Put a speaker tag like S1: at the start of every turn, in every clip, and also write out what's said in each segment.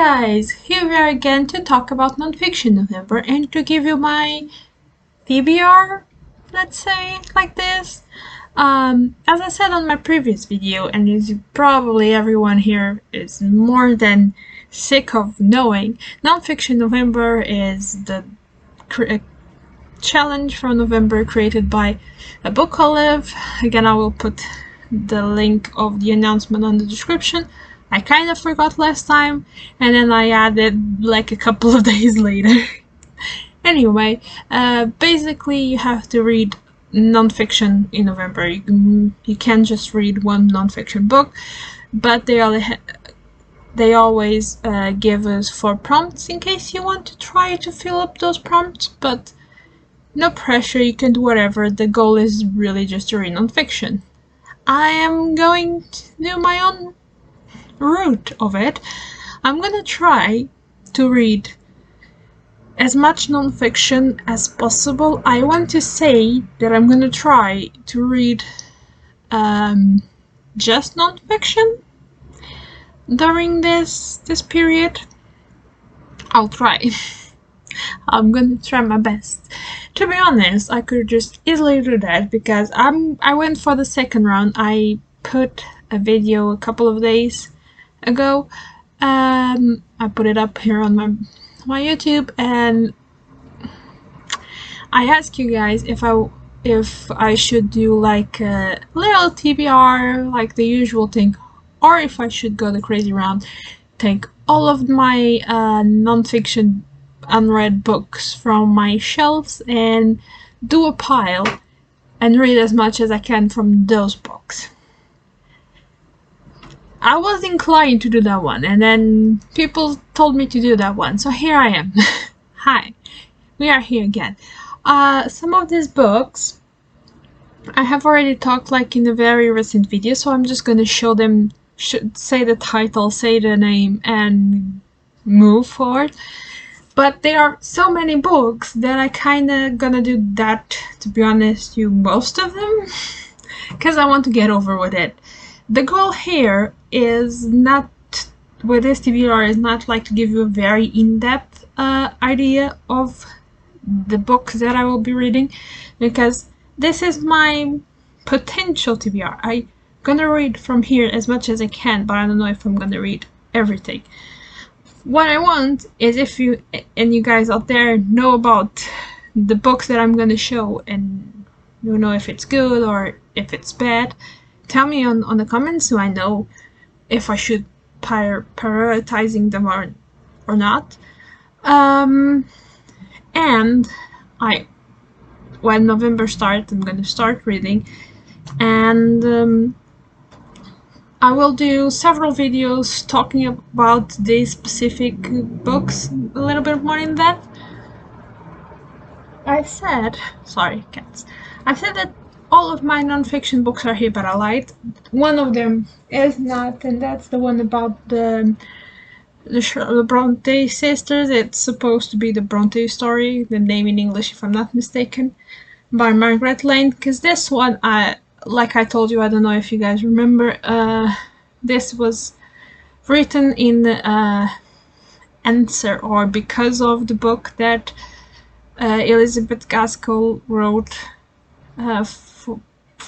S1: guys, here we are again to talk about Nonfiction November and to give you my TBR, let's say, like this. As I said on my previous video, and as probably everyone here is more than sick of knowing, Nonfiction November is the challenge from November created by a book olive. Again, I will put the link of the announcement on the description. I kind of forgot last time, and then I added like a couple of days later. Anyway, basically you have to read nonfiction in November. You can't just read one nonfiction book, but they always give us 4 prompts in case you want to try to fill up those prompts, but no pressure, you can do whatever. The goal is really just to read nonfiction. I am going to do my own route of it. I'm gonna try to read as much nonfiction as possible. I want to say that I'm gonna try to read just nonfiction during this period. I'll try. I'm gonna try my best. To be honest, I could just easily do that because I went for the second round. I put a video a couple of days ago. I put it up here on my YouTube, and I asked you guys if I should do like a little TBR, like the usual thing, or if I should go the crazy round, take all of my nonfiction unread books from my shelves and do a pile and read as much as I can from those books. I was inclined to do that one, and then people told me to do that one, so here I am. Hi, we are here again. Some of these books I have already talked like in a very recent video, so I'm just gonna show them, say the title, say the name, and move forward. But there are so many books that I kinda gonna do that, to be honest, you most of them, because I want to get over with it. The goal here is not, with this TBR, is not like to give you a very in-depth idea of the books that I will be reading, because this is my potential TBR. I'm gonna read from here as much as I can, but I don't know if I'm gonna read everything. What I want is, if you and you guys out there know about the books that I'm gonna show and you know if it's good or if it's bad, tell me on the comments so I know if I should prioritizing them or not. And when November starts, I'm gonna start reading, and I will do several videos talking about these specific books a little bit more in depth. Sorry cats, I said that all of my nonfiction books are here, but I lied. One of them is not, and that's the one about the Bronte sisters. It's supposed to be the Bronte Story, the name in English if I'm not mistaken, by Margaret Lane, because this one, like I told you, I don't know if you guys remember, this was written in answer or because of the book that Elizabeth Gaskell wrote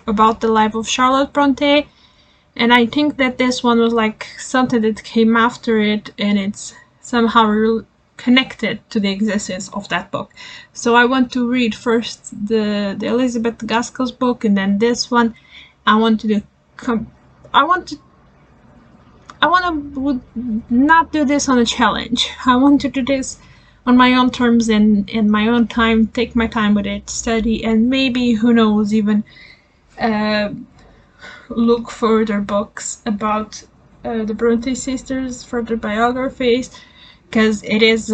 S1: about the life of Charlotte Bronte, and I think that this one was like something that came after it, and it's somehow connected to the existence of that book. So I want to read first the Elizabeth Gaskell's book, and then this one. I want to not do this on a challenge. I want to do this on my own terms and in my own time, take my time with it, study, and maybe, who knows, even look further books about the Bronte sisters, further biographies, because it is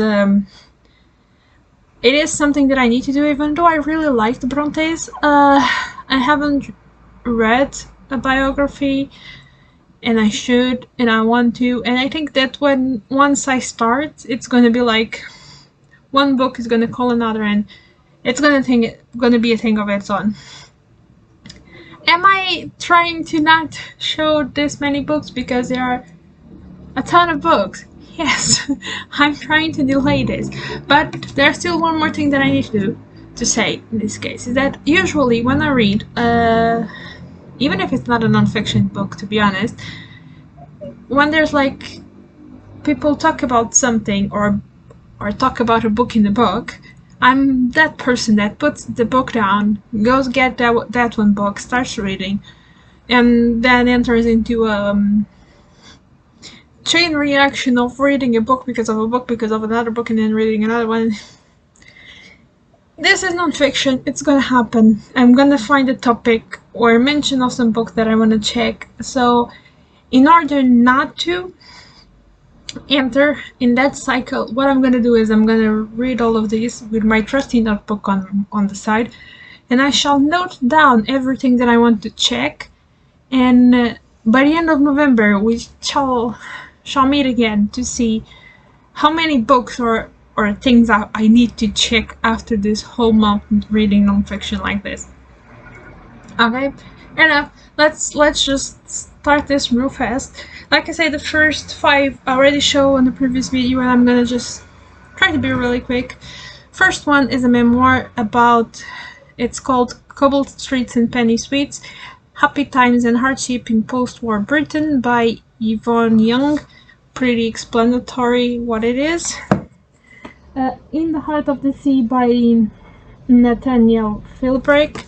S1: something that I need to do, even though I really like the Brontes. I haven't read a biography, and I should, and I want to, and I think that once I start, it's gonna be like one book is gonna call another, and it's gonna be a thing of its own. Am I trying to not show this many books because there are a ton of books. Yes, I'm trying to delay this, but there's still one more thing that I need to say in this case, is that usually when I read, even if it's not a nonfiction book, to be honest, when there's like people talk about something or talk about a book in the book, I'm that person that puts the book down, goes get that one book, starts reading, and then enters into chain reaction of reading a book because of a book because of another book and then reading another one. This is nonfiction. It's gonna happen. I'm gonna find a topic or a mention of some book that I want to check. So in order not to enter in that cycle, what I'm gonna do is I'm gonna read all of these with my trusty notebook on the side, and I shall note down everything that I want to check, and by the end of November we shall meet again to see how many books or things I need to check after this whole month reading nonfiction like this. Okay, enough. Let's just start this real fast. Like I say, the first 5 I already show on the previous video, and I'm gonna just try to be really quick. First one is a memoir about, it's called Cobbled Streets and Penny Sweets, Happy Times and Hardship in Post-War Britain by Yvonne Young. Pretty explanatory what it is. In the Heart of the Sea by Nathaniel Philbrick.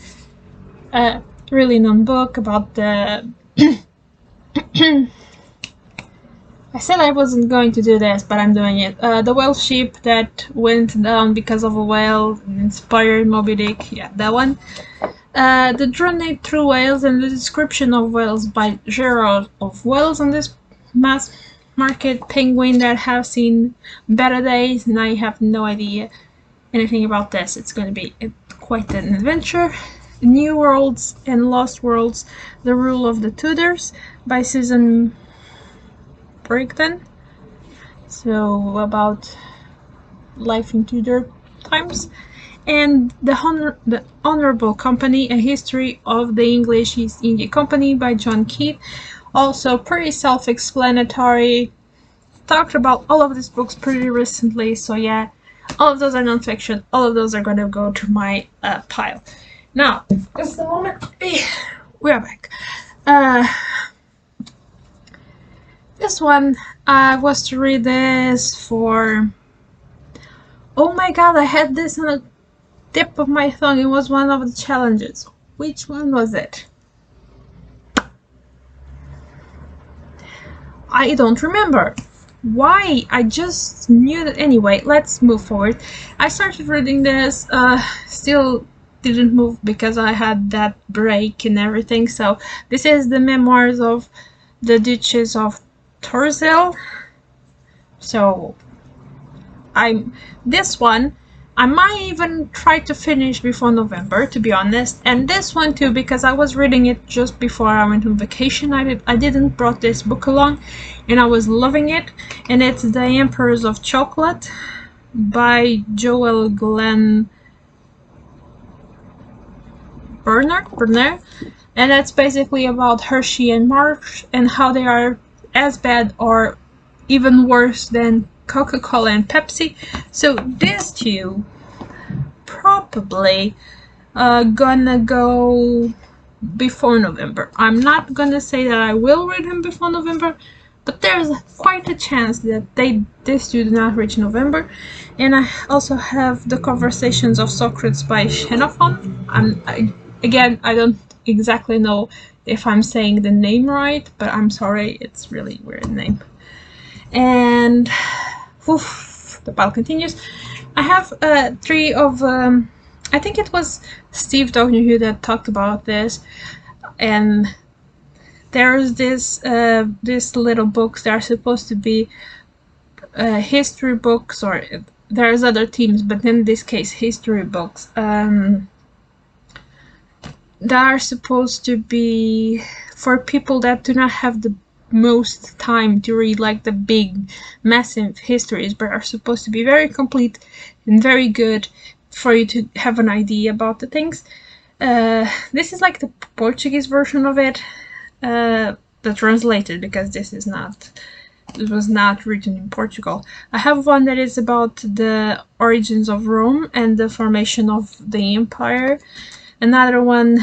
S1: Really known book about the... I said I wasn't going to do this, but I'm doing it. The whale ship that went down because of a whale and inspired Moby Dick. Yeah, that one. The Journey Through Wales and the Description of Wales by Gerard of Wales on this mass market penguin that have seen better days, and I have no idea anything about this. It's going to be quite an adventure. New Worlds and Lost Worlds, The Rule of the Tudors by Susan Brigden. So about life in Tudor times. And The Honourable Company, A History of the English East India Company by John Keith. Also pretty self-explanatory. Talked about all of these books pretty recently, so yeah, all of those are nonfiction. All of those are going to go to my pile. Now, just the moment. We are back. This one, I was to read this for... Oh my god, I had this on the tip of my tongue. It was one of the challenges. Which one was it? I don't remember. Why? I just knew that. Anyway, let's move forward. I started reading this, still didn't move because I had that break and everything. So this is the memoirs of the Duchess of Torzel. So this one I might even try to finish before November, to be honest, and this one too, because I was reading it just before I went on vacation. I didn't brought this book along, and I was loving it, and it's The Emperors of Chocolate by Joel Glenn Berner, and that's basically about Hershey and Mars and how they are as bad or even worse than Coca-Cola and Pepsi. So these two probably gonna go before November. I'm not gonna say that I will read them before November, but there's quite a chance that these two do not reach November. And I also have The Conversations of Socrates by Shenofon. Again, I don't exactly know if I'm saying the name right, but I'm sorry, it's really weird name. And oof, the pile continues. I have 3 of I think it was Steve Donoghue that talked about this, and there's this little books that are supposed to be history books, or there's other themes, but in this case history books that are supposed to be for people that do not have the most time to read like the big massive histories, but are supposed to be very complete and very good for you to have an idea about the things. This is like the Portuguese version of it, the translated, because this is not it was not written in Portugal. I have one that is about the origins of Rome and the formation of the empire. Another one,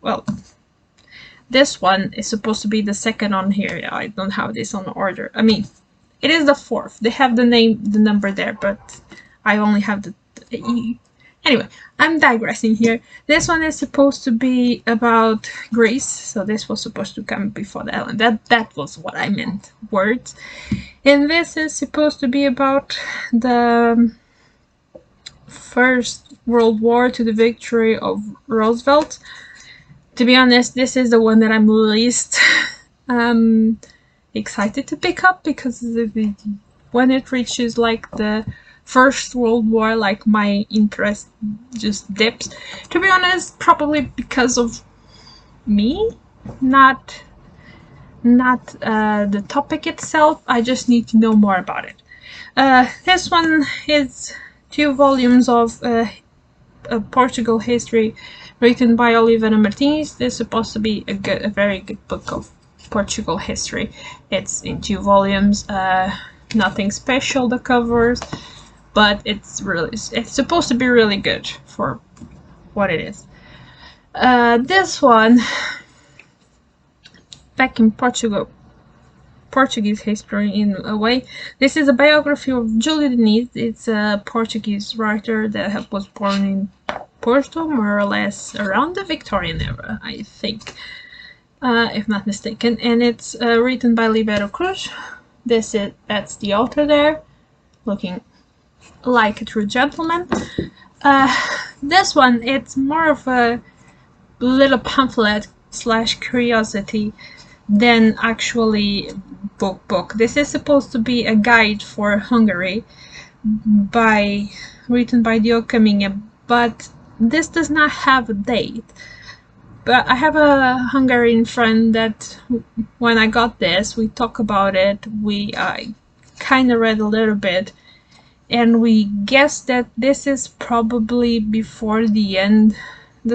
S1: well, this one is supposed to be the second on here. I don't have this on order. I mean, it is the fourth. They have the number there, but I only have the E. Anyway, I'm digressing here. This one is supposed to be about Greece, so this was supposed to come before the island. That was what I meant, words. And this is supposed to be about the First World War to the victory of Roosevelt. To be honest, this is the one that I'm least excited to pick up, because when it reaches like the First World War, like my interest just dips. To be honest, probably because of me, not the topic itself. I just need to know more about it. This one is 2 volumes of Portugal history written by Oliveira Martins. This is supposed to be a very good book of Portugal history. It's in 2 volumes. Nothing special, the covers, but it's supposed to be really good for what it is. This one, back in Portuguese history in a way. This is a biography of Júlio Diniz. It's a Portuguese writer that was born in Porto, more or less around the Victorian era, I think, if not mistaken. And it's written by Libero Cruz. That's the author there, looking like a true gentleman. This one, it's more of a little pamphlet / curiosity than actually book. This is supposed to be a guide for Hungary written by Diogo Caminha, but this does not have a date. But I have a Hungarian friend that when I got this, we talk about it. I kind of read a little bit, and we guessed that this is probably before the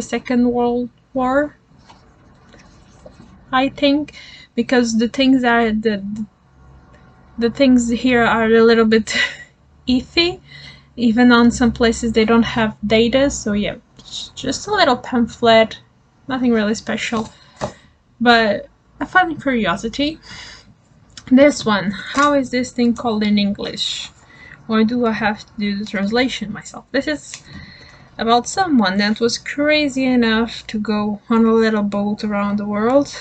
S1: Second World War, I think, because the things here are a little bit iffy. Even on some places they don't have data, so yeah, just a little pamphlet, nothing really special, but a fun curiosity. This one, how is this thing called in English? Or do I have to do the translation myself? This is about someone that was crazy enough to go on a little boat around the world.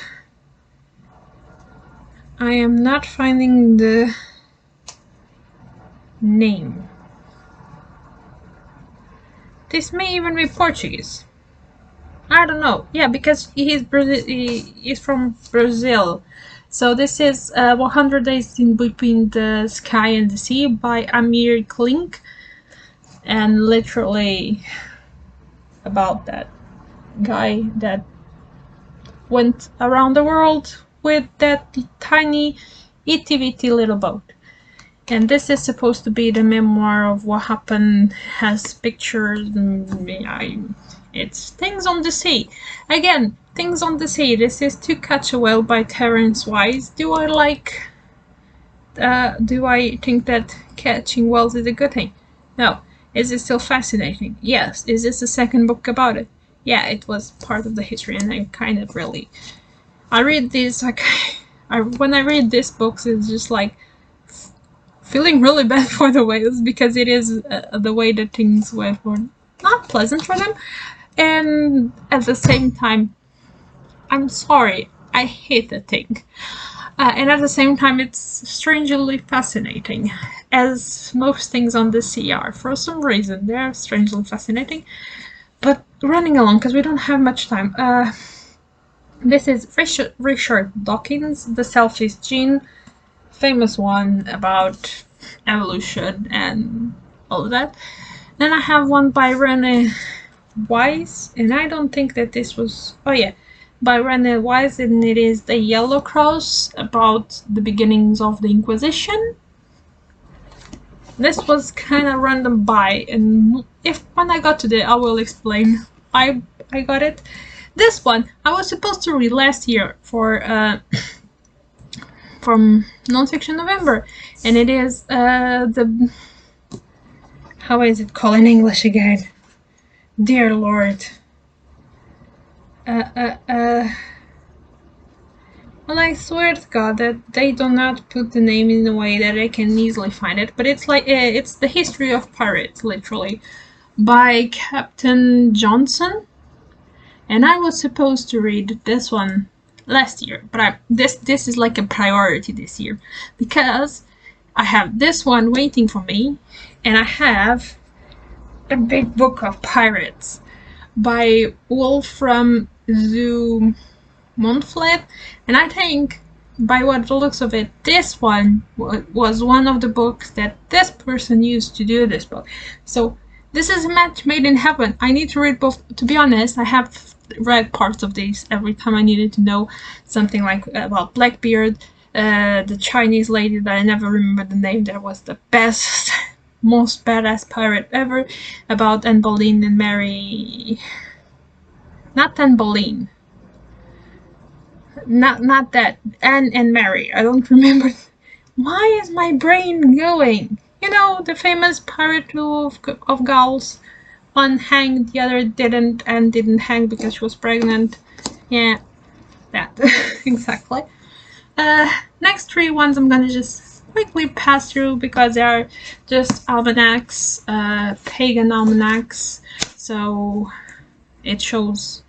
S1: I am not finding the name. This may even be Portuguese. I don't know. Yeah, because he's from Brazil. So this is 100 Days in Between the Sky and the Sea by Amir Klink. And literally about that guy that went around the world with that tiny itty-bitty little boat. And this is supposed to be the memoir of what happened, has pictures, it's Things on the Sea. Again, Things on the Sea. This is To Catch a Whale by Terence Wise. Do I think that catching whales is a good thing? No. Is it still fascinating? Yes. Is this the second book about it? Yeah, it was part of the history, and I kind of really... I read these, like... when I read these books, it's just like... feeling really bad for the whales, because it is the way that things were not pleasant for them. And at the same time, I'm sorry, I hate the thing. And at the same time, it's strangely fascinating, as most things on the sea are. For some reason, they're strangely fascinating. But running along, because we don't have much time. This is Richard Dawkins, The Selfish Gene, famous one about evolution and all of that. Then I have one by Rene Wise, and I don't think that this was... oh yeah, by Rene Wise, and it is The Yellow Cross, about the beginnings of the Inquisition. This was kind of random buy, and when I got to it, I will explain. I got it. This one I was supposed to read last year for from Nonfiction November, and it is the, how is it called in English again? Dear Lord. Well, I swear to God that they do not put the name in a way that I can easily find it, but it's like, it's The History of Pirates, literally, by Captain Johnson, and I was supposed to read this one last year, but this is like a priority this year, because I have this one waiting for me, and I have the big book of pirates by Wolfram zu Montflet, and I think, by what the looks of it, this one was one of the books that this person used to do this book. So this is a match made in heaven. I need to read both. To be honest, I have read parts of these every time I needed to know something, like about Blackbeard, the Chinese lady that I never remember the name, that was the best, most badass pirate ever, about Anne Boleyn and Mary... Not Anne Boleyn. Not that. Anne and Mary. I don't remember. Why is my brain going? You know, the famous pirate of Gauls. One hanged, the other didn't, and didn't hang because she was pregnant. Yeah, that. Exactly. Next three ones I'm gonna just quickly pass through because they are just almanacs, pagan almanacs. So it shows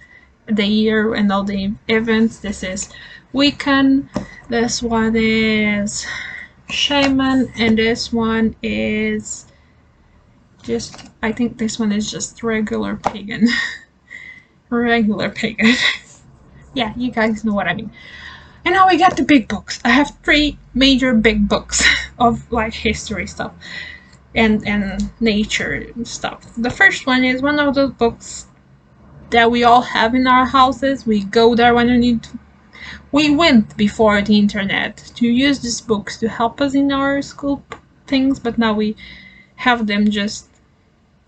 S1: the year and all the events. This is Wiccan, this one is Shaman, and this one is just, I think this one is just regular pagan. Regular pagan. Yeah, you guys know what I mean. And now we got the big books. I have three major big books of like history stuff and nature stuff. The first one is one of those books that we all have in our houses. We go there when we need to. We went before the internet to use these books to help us in our school things, but now we have them just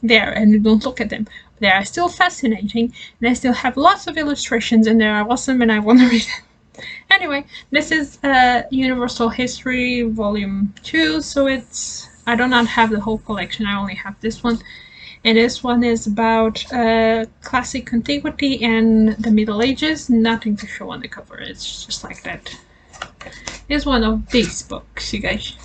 S1: there and we don't look at them. They are still fascinating, and I still have lots of illustrations, and they are awesome, and I want to read them. Anyway, this is Universal History Volume 2, so it's, I do not have the whole collection, I only have this one. And this one is about classic antiquity and the Middle Ages. Nothing to show on the cover, it's just like that. It's one of these books, you guys.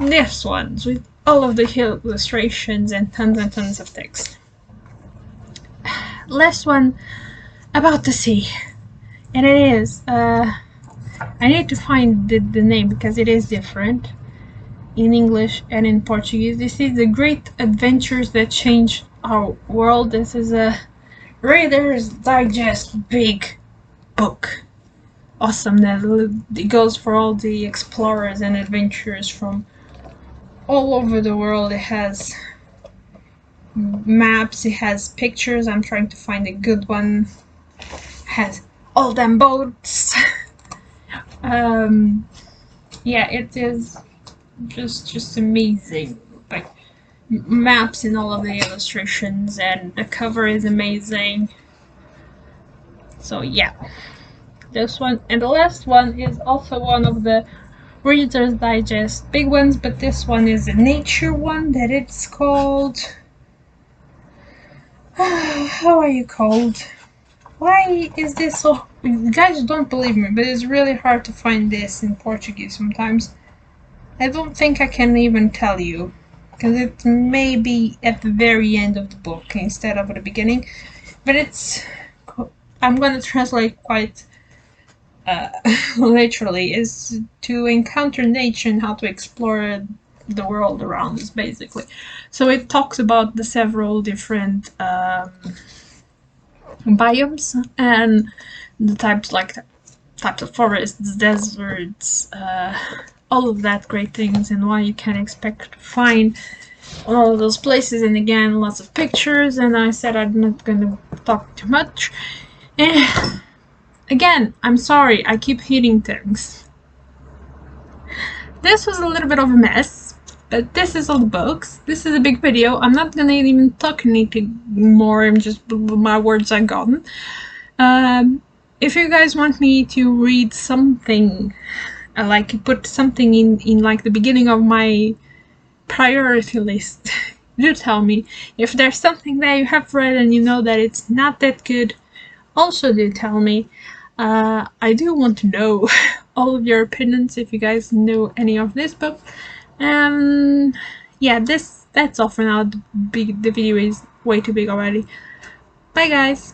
S1: This one's with all of the illustrations and tons of text. Last one about the sea. And it is, I need to find the name because it is different in English and in Portuguese. This is The Great Adventures That Changed Our World. This is a Reader's Digest big book. Awesome, that it goes for all the explorers and adventurers from all over the world. It has maps, it has pictures. I'm trying to find a good one. It has all them boats. Yeah, it is just amazing, like maps in all of the illustrations, and the cover is amazing. So yeah, this one. And the last one is also one of the Reader's Digest big ones, but this one is a nature one that it's called how are you called? Why is this so... You guys don't believe me, but it's really hard to find this in Portuguese sometimes. I don't think I can even tell you, because it may be at the very end of the book instead of at the beginning. But it's... I'm gonna translate quite literally. Is to encounter nature and how to explore the world around us, basically. So it talks about the several different biomes and the types, like types of forests, deserts, all of that great things, and why you can expect to find all of those places. And again, lots of pictures. And I said I'm not gonna talk too much. And again, I'm sorry, I keep hitting things. This was a little bit of a mess, but this is all the books. This is a big video. I'm not gonna even talk anything more. I'm just my words I've gotten. If you guys want me to read something I like put something in like the beginning of my priority list. Do tell me if there's something that you have read and you know that it's not that good. Also do tell me. I do want to know all of your opinions if you guys know any of this book. Yeah, that's all for now. The video is way too big already. Bye guys.